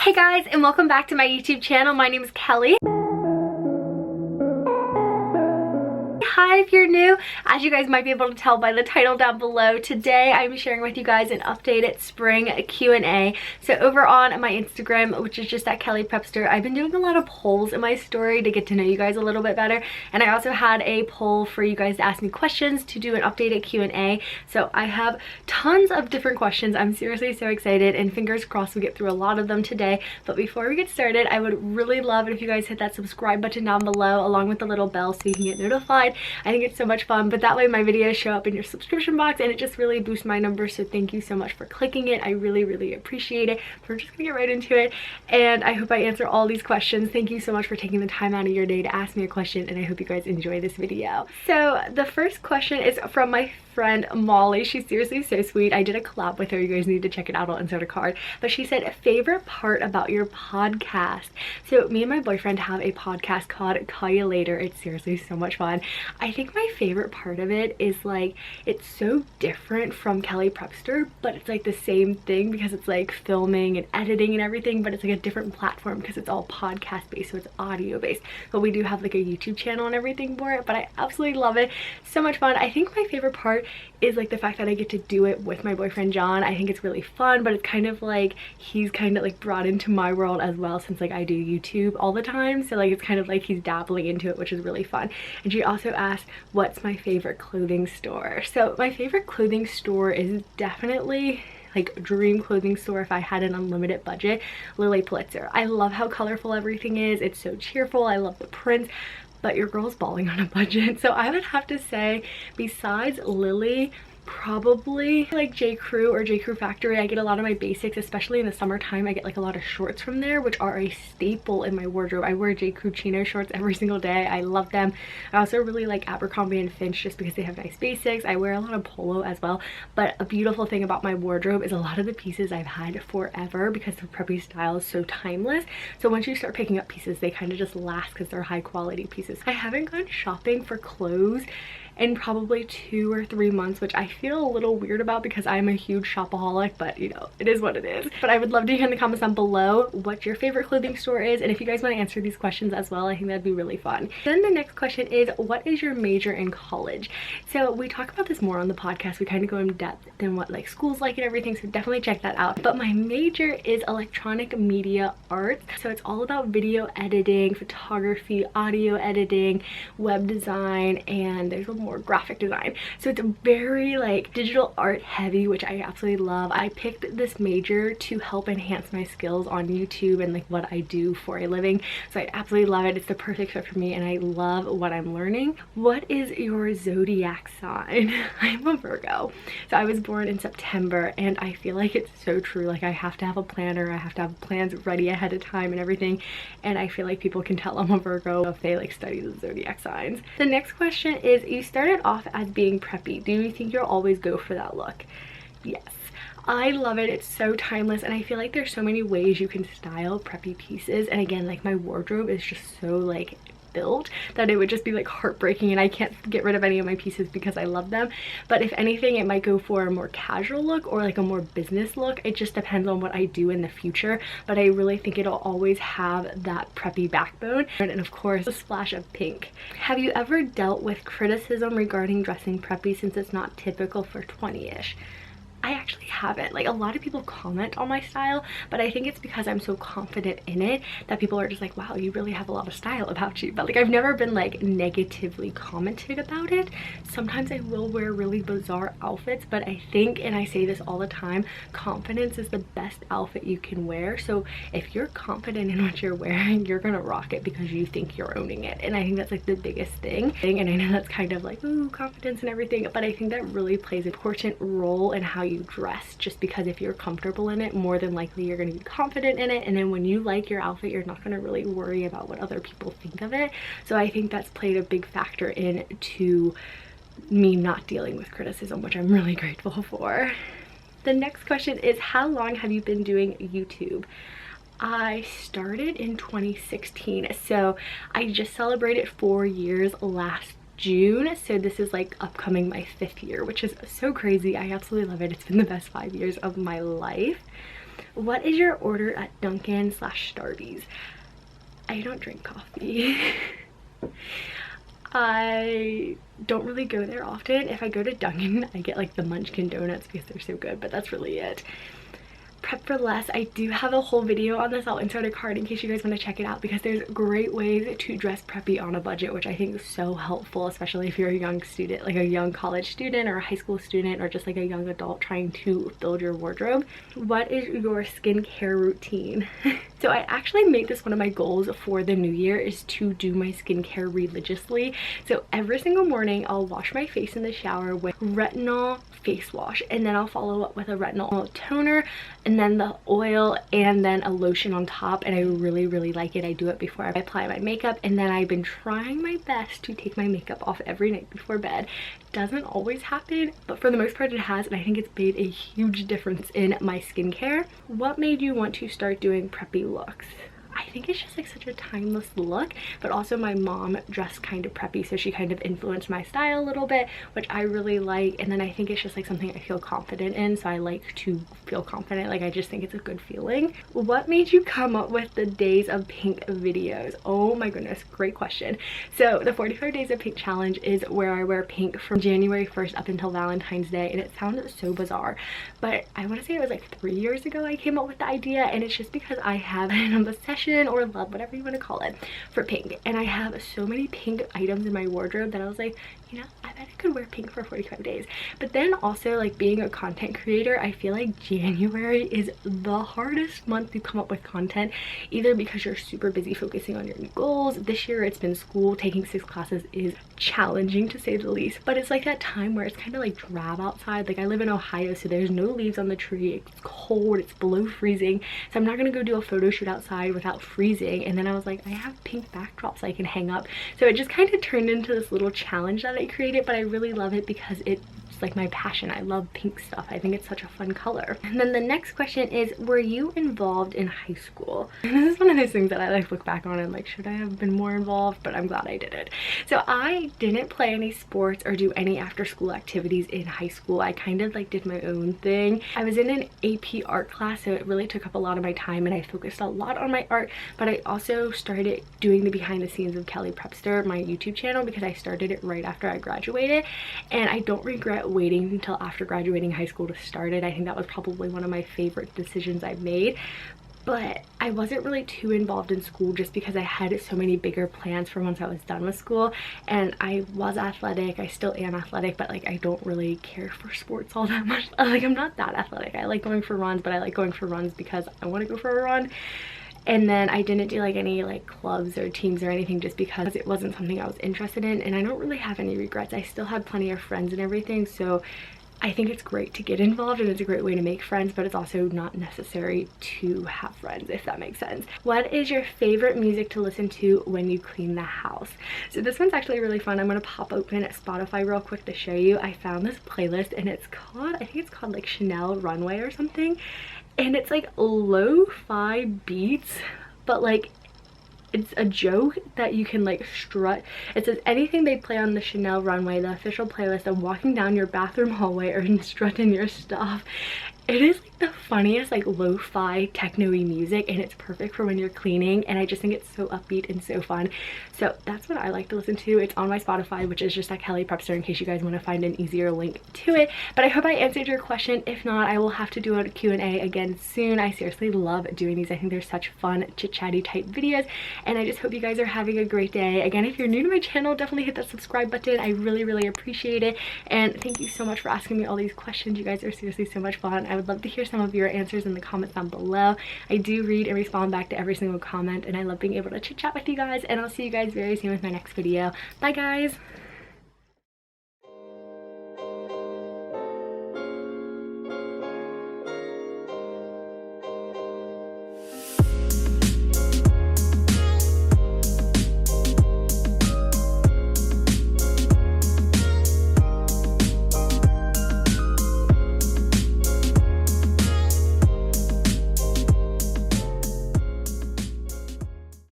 Hey guys, and welcome back to my YouTube channel. My name is Kelly. Hi if you're new. As you guys might be able to tell by the title down below, today I'm sharing with you guys an updated spring Q&A. So over on my Instagram, which is just at Kellyprepster, I've been doing a lot of polls in my story to get to know you guys a little bit better. And I also had a poll for you guys to ask me questions to do an updated Q&A. So I have tons of different questions. I'm seriously so excited, and fingers crossed we get through a lot of them today. But before we get started, I would really love it if you guys hit that subscribe button down below along with the little bell so you can get notified. I think it's so much fun, but that way my videos show up in your subscription box and it just really boosts my numbers. So thank you so much for clicking it. I really appreciate it. We're just gonna get right into it, and I hope I answer all these questions. Thank you so much for taking the time out of your day to ask me a question, and I hope you guys enjoy this video. So the first question is from my friend Molly. She's seriously so sweet. I did a collab with her. You guys need to check it out. I'll insert a card. But she said, favorite part about your podcast. So me and my boyfriend have a podcast called Call You Later. It's seriously so much fun. I think my favorite part of it is like, it's so different from Kellyprepster, but it's like the same thing because it's like filming and editing and everything, but it's like a different platform because it's all podcast based, so it's audio based. But we do have like a YouTube channel and everything for it, but I absolutely love it. So much fun. I think my favorite part is like the fact that I get to do it with my boyfriend John. I think it's really fun, but it's kind of like he's kind of like brought into my world as well, since like I do YouTube all the time, so like it's kind of like he's dabbling into it, which is really fun. And she also asked, what's my favorite clothing store? So my favorite clothing store is definitely like dream clothing store if I had an unlimited budget, Lilly Pulitzer. I love how colorful everything is. It's so cheerful. I love the prints. But your girl's balling on a budget, so I would have to say, besides Lilly, probably like J. Crew or J. Crew Factory. I get a lot of my basics, especially in the summertime. I get like a lot of shorts from there, which are a staple in my wardrobe. I wear J. Crew chino shorts every single day. I love them. I also really like Abercrombie and Finch just because they have nice basics. I wear a lot of polo as well, but a beautiful thing about my wardrobe is a lot of the pieces I've had forever because the preppy style is so timeless. So once you start picking up pieces, they kind of just last because they're high quality pieces. I haven't gone shopping for clothes in probably 2 or 3 months, which I feel a little weird about because I'm a huge shopaholic, but you know, it is what it is. But I would love to hear in the comments down below what your favorite clothing store is, and if you guys want to answer these questions as well, I think that'd be really fun. Then the next question is, what is your major in college? So we talk about this more on the podcast. We kind of go in depth than what like schools like and everything, so definitely check that out. But my major is electronic media arts, so it's all about video editing, photography, audio editing, web design, and there's a more graphic design. So it's very like digital art heavy, which I absolutely love. I picked this major to help enhance my skills on YouTube and like what I do for a living. So I absolutely love it. It's the perfect fit for me, and I love what I'm learning. What is your zodiac sign? I'm a Virgo. So I was born in September, and I feel like it's so true. Like I have to have a planner. I have to have plans ready ahead of time and everything. And I feel like people can tell I'm a Virgo if they like study the zodiac signs. The next question is, you started off as being preppy. Do you think you'll always go for that look? Yes. I love it. It's so timeless, and I feel like there's so many ways you can style preppy pieces. And again, like my wardrobe is just so like built that it would just be like heartbreaking, and I can't get rid of any of my pieces because I love them. But if anything, it might go for a more casual look or like a more business look. It just depends on what I do in the future, but I really think it'll always have that preppy backbone, and of course a splash of pink. Have you ever dealt with criticism regarding dressing preppy since it's not typical for 20-ish? I actually haven't. Like a lot of people comment on my style, but I think it's because I'm so confident in it that people are just like, wow, you really have a lot of style about you. But like I've never been like negatively commented about it. Sometimes I will wear really bizarre outfits, but I think, and I say this all the time, confidence is the best outfit you can wear. So if you're confident in what you're wearing, you're gonna rock it because you think you're owning it. And I think that's like the biggest thing. And I know that's kind of like, ooh, confidence and everything, but I think that really plays an important role in how you dress, just because if you're comfortable in it, more than likely you're going to be confident in it, and then when you like your outfit, you're not going to really worry about what other people think of it. So I think that's played a big factor into me not dealing with criticism, which I'm really grateful for. The next question is, how long have you been doing YouTube? I started in 2016, so I just celebrated 4 years last June, so this is like upcoming my 5th year, which is so crazy. I absolutely love it. It's been the best 5 years of my life. What is your order at Dunkin' / Starbucks? I don't drink coffee. I don't really go there often. If I go to Dunkin', I get like the Munchkin donuts because they're so good, but that's really it. Prep for less. I do have a whole video on this. I'll insert a card in case you guys want to check it out, because there's great ways to dress preppy on a budget, which I think is so helpful, especially if you're a young student, like a young college student or a high school student, or just like a young adult trying to build your wardrobe. What is your skincare routine? So I actually made this one of my goals for the new year, is to do my skincare religiously. So every single morning I'll wash my face in the shower with retinol face wash, and then I'll follow up with a retinol toner, and then the oil, and then a lotion on top. And I really like it. I do it before I apply my makeup, and then I've been trying my best to take my makeup off every night before bed. Doesn't always happen, but for the most part it has, and I think it's made a huge difference in my skincare. What made you want to start doing preppy looks? I think it's just like such a timeless look, but also my mom dressed kind of preppy, so she kind of influenced my style a little bit, which I really like. And then I think it's just like something I feel confident in, so I like to feel confident. Like, I just think it's a good feeling. What made you come up with the Days of Pink videos? Oh my goodness, great question. So the 45 Days of Pink challenge is where I wear pink from January 1st up until Valentine's Day, and it sounds so bizarre, but I want to say it was like 3 years ago I came up with the idea, and it's just because I have an obsession or love, whatever you want to call it, for pink. And I have so many pink items in my wardrobe that I was like, you know, I bet I could wear pink for 45 days. But then also, like, being a content creator, I feel like January is the hardest month to come up with content, either because you're super busy focusing on your new goals. This year it's been school. Taking 6 classes is challenging to say the least, but it's like that time where it's kind of like drab outside. Like, I live in Ohio, so there's no leaves on the tree. It's cold, it's below freezing, so I'm not gonna go do a photo shoot outside without freezing. And then I was like, I have pink backdrops I can hang up, so it just kind of turned into this little challenge that I created. But I really love it because it's like my passion. I love pink stuff. I think it's such a fun color. And then the next question is, were you involved in high school? And this is one of those things that I like look back on and like, should I have been more involved? But I'm glad I did it. So I didn't play any sports or do any after school activities in high school. I kind of like did my own thing. I was in an AP art class, so it really took up a lot of my time, and I focused a lot on my art. But I also started doing the behind the scenes of Kellyprepster, my YouTube channel, because I started it right after I graduated, and I don't regret waiting until after graduating high school to start it. I think that was probably one of my favorite decisions I've made. But I wasn't really too involved in school just because I had so many bigger plans for once I was done with school. And I was athletic, I still am athletic, but like, I don't really care for sports all that much. Like, I'm not that athletic. I like going for runs, but I like going for runs because I want to go for a run. And then I didn't do like any like clubs or teams or anything just because it wasn't something I was interested in, and I don't really have any regrets. I still had plenty of friends and everything, so I think it's great to get involved, and it's a great way to make friends, but it's also not necessary to have friends, if that makes sense. What is your favorite music to listen to when you clean the house? So this one's actually really fun. I'm gonna pop open Spotify real quick to show you. I found this playlist, and it's called, I think it's called like Chanel Runway or something. And it's like lo-fi beats, but like it's a joke that you can like strut. It says anything they play on the Chanel Runway, the official playlist of walking down your bathroom hallway or strutting your stuff. It is like the funniest like lo-fi techno-y music, and it's perfect for when you're cleaning, and I just think it's so upbeat and so fun. So that's what I like to listen to. It's on my Spotify, which is just at Kellyprepster, in case you guys want to find an easier link to it. But I hope I answered your question. If not, I will have to do a Q&A again soon. I seriously love doing these. I think they're such fun chit-chatty type videos, and I just hope you guys are having a great day. Again, if you're new to my channel, definitely hit that subscribe button. I really appreciate it, and thank you so much for asking me all these questions. You guys are seriously so much fun. I would love to hear some of your answers in the comments down below. I do read and respond back to every single comment, and I love being able to chit chat with you guys, and I'll see you guys very soon with my next video. Bye guys.